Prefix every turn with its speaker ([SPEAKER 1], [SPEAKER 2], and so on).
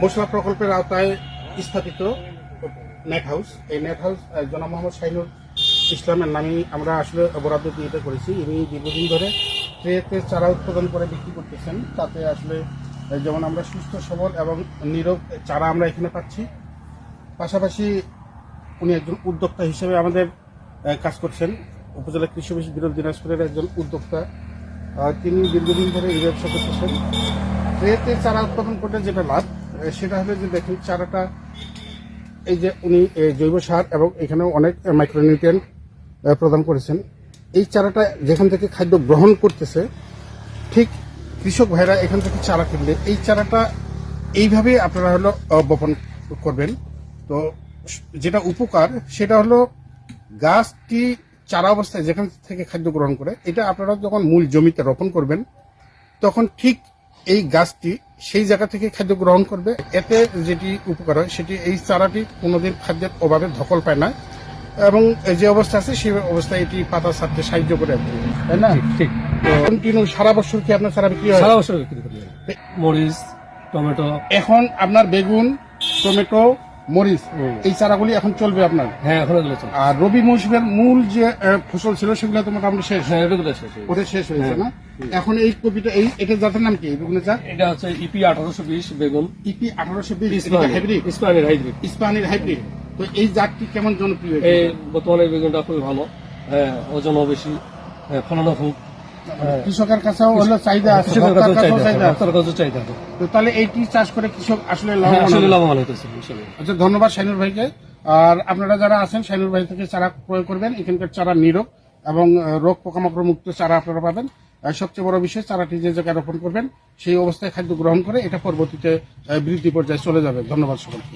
[SPEAKER 1] মশলা প্রকল্পের আওতায় স্থাপিত নেট হাউস। এই নেট হাউস জনাব মোহাম্মদ শাহিনুর ইসলামের নামে আমরা আসলে বরাদ্দ দিয়ে এটা করেছি। ইনি দীর্ঘদিন ধরে ট্রেতে চারা উৎপাদন করে বিক্রি করতেছেন। তাতে আসলে যেমন আমরা সুস্থ সবল এবং নীরব চারা আমরা এখানে পাচ্ছি। পাশাপাশি উনি একজন উদ্যোক্তা হিসেবে আমাদের কাজ করছেন। উপজেলা কৃষি বিরোধী দিনাজপুরের একজন উদ্যোক্তা। তিনি দীর্ঘদিন ধরে এই ব্যবসা করতেছেন। ট্রেতে চারা উৎপাদন করতে যেটা লাভ সেটা হলো যে দেখুন চারাটা এই যে উনি জৈব সার এবং এখানেও অনেক মাইক্রোনিউট্রিয়েন্ট প্রদান করেছেন। এই চারাটা যেখান থেকে খাদ্য গ্রহণ করতেছে ঠিক কৃষক ভাইরা এখান থেকে চারা কিনলে এই চারাটা এইভাবে আপনারা হলো বপন করবেন। তো যেটা উপকার সেটা হলো গাছটি চারা অবস্থায় যেখান থেকে খাদ্য গ্রহণ করে এটা আপনারা যখন মূল জমিতে রোপণ করবেন তখন ঠিক এই গাছটি সেই জায়গা থেকে খাদ্য গ্রহণ করবে। এতে যেটি উপকার হয় সেটি এই চারাটি কোনোদিন খাদ্যের অভাবে ধকল পায় না এবং যে অবস্থা আছে সেই অবস্থায় এটি পাতা ছাড়তে সাহায্য করে, তাই না?
[SPEAKER 2] ঠিক।
[SPEAKER 1] তো কন্টিনিউ সারা বছর কি আপনার চারা বিক্রি হয়?
[SPEAKER 2] সারা বছর বিক্রি করি। মরিচ, টমেটো।
[SPEAKER 1] এখন আপনার বেগুন, টমেটো, মরিচ এই চারাগুলি এখন চলবে আপনার?
[SPEAKER 2] হ্যাঁ, এখন এগুলো চলছে।
[SPEAKER 1] আর রবি মৌসুমের মূল যে ফসল ছিল সেগুলো তো মোটামুটি শেষ।
[SPEAKER 2] হ্যাঁ, এগুলো শেষ।
[SPEAKER 1] ওটা শেষ হয়েছে না? এখন এই কপিটা এটা জাতের নাম কি বেগুনের জাত?
[SPEAKER 2] এটা হচ্ছে ইপি 1820 বেগুন।
[SPEAKER 1] EP 1820
[SPEAKER 2] hybrid.
[SPEAKER 1] ইস্পাহানির হাইব্রিড। তো এই জাতটি কেমন জনপ্রিয়?
[SPEAKER 2] এই বর্তমানে বেগুনটা খুবই ভালো। হ্যাঁ, ওজনও বেশি, ফলনও খুব।
[SPEAKER 1] কৃষকের কাছেও হলো চাহিদা আছে,
[SPEAKER 2] কৃষকের কাছেও
[SPEAKER 1] চাহিদা আছে।
[SPEAKER 2] ভোক্তার কাছেও চাহিদা আছে।
[SPEAKER 1] তো তাহলে এইটি চাষ করে কৃষক আসলে
[SPEAKER 2] হ্যাঁ, আসলে
[SPEAKER 1] লাভবান।
[SPEAKER 2] লাভবান হইতেছে ইনশাআল্লাহ।
[SPEAKER 1] আচ্ছা, ধন্যবাদ শাহিনুর ভাইকে। আর আপনারা যারা আছেন শাহিনুর ভাই থেকে চারা ক্রয় করবেন। এখানকার চারা নীরব এবং রোগ পোকামাকড় মুক্ত চারা আপনারা পাবেন। আর সবচেয়ে বড় বিষয় চারাটি যে জায়গায় রোপণ করবেন সেই অবস্থায় খাদ্য গ্রহণ করে এটা পরবর্তীতে বৃদ্ধি পর্যায়ে চলে যাবে। ধন্যবাদ সকলকে।